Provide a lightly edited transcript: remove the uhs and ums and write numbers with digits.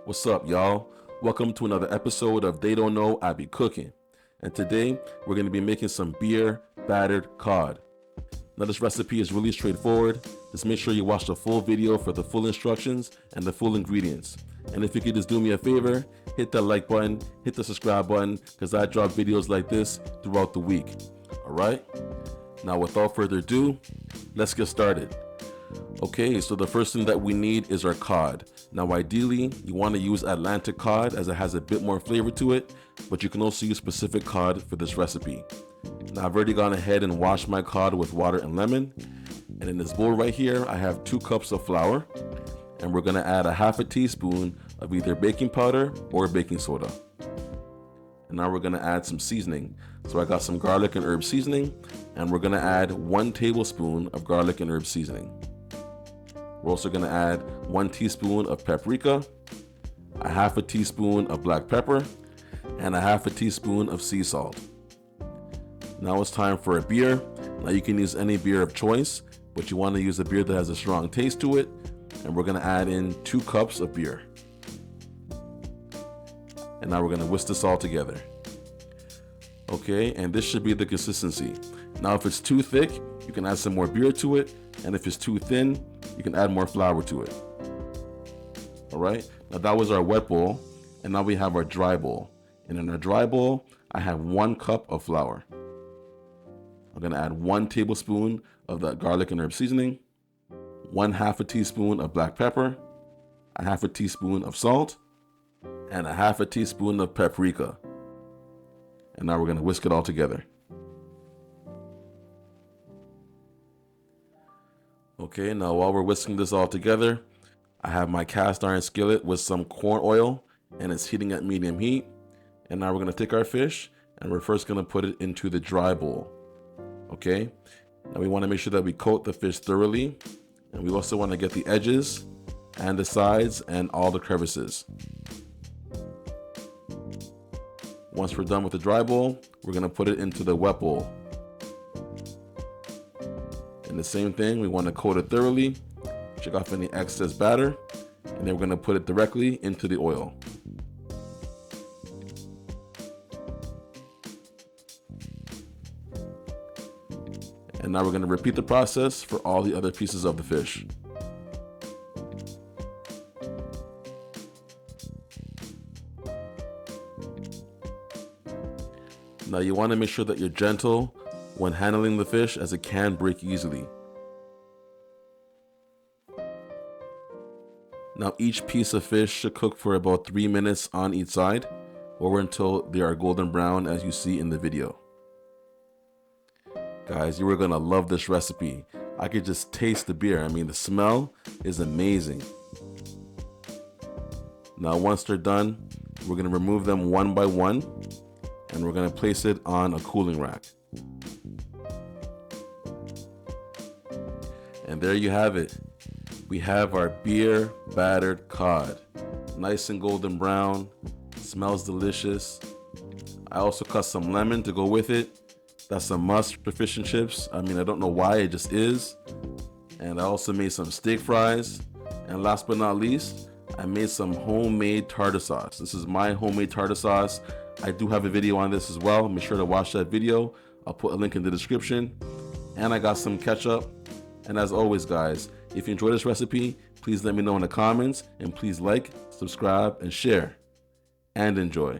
What's up, y'all? Welcome to another episode of They Don't Know I Be Cooking. And today we're going to be making some beer battered cod. Now this recipe is really straightforward. Just make sure you watch the full video for the full instructions and the full ingredients. And if you could just do me a favor, hit that like button, hit the subscribe button, because I drop videos like this throughout the week. Alright? Now without further ado, let's get started. Okay, so the first thing that we need is our cod. Now ideally, you want to use Atlantic cod as it has a bit more flavor to it, but you can also use Pacific cod for this recipe. Now I've already gone ahead and washed my cod with water and lemon. And in this bowl right here, I have 2 cups of flour. And we're going to add a half a teaspoon of either baking powder or baking soda. And now we're going to add some seasoning. So I got some garlic and herb seasoning, and we're going to add 1 tablespoon of garlic and herb seasoning. We're also going to add 1 teaspoon of paprika, a half a teaspoon of black pepper, and a half a teaspoon of sea salt. Now it's time for a beer. Now you can use any beer of choice, but you want to use a beer that has a strong taste to it. And we're going to add in 2 cups of beer. And now we're going to whisk this all together. Okay, and this should be the consistency. Now if it's too thick, you can add some more beer to it. And if it's too thin, you can add more flour to it. Alright, now that was our wet bowl. And now we have our dry bowl. And in our dry bowl, I have 1 cup of flour. I'm going to add 1 tablespoon of that garlic and herb seasoning, 1/2 a teaspoon of black pepper, a half a teaspoon of salt, and a half a teaspoon of paprika. And now we're going to whisk it all together. Okay, now while we're whisking this all together, I have my cast iron skillet with some corn oil, and it's heating at medium heat. And now we're going to take our fish, and we're first going to put it into the dry bowl. Okay, now we want to make sure that we coat the fish thoroughly, and we also want to get the edges and the sides and all the crevices. Once we're done with the dry bowl, we're going to put it into the wet bowl. And the same thing, we want to coat it thoroughly, check off any excess batter, and then we're going to put it directly into the oil. And now we're going to repeat the process for all the other pieces of the fish. Now you want to make sure that you're gentle when handling the fish, as it can break easily. Now each piece of fish should cook for about 3 minutes on each side, or until they are golden brown as you see in the video. Guys, you are going to love this recipe. I could just taste the beer. I mean, the smell is amazing. Now once they're done, we're going to remove them one by one, and we're going to place it on a cooling rack. And there you have it. We have our beer battered cod. Nice and golden brown. Smells delicious. I also cut some lemon to go with it. That's a must for fish and chips. I mean, I don't know why, it just is. And I also made some steak fries. And last but not least, I made some homemade tartar sauce. This is my homemade tartar sauce. I do have a video on this as well. Make sure to watch that video. I'll put a link in the description. And I got some ketchup. And as always, guys, if you enjoy this recipe, please let me know in the comments. And please like, subscribe, and share. And enjoy.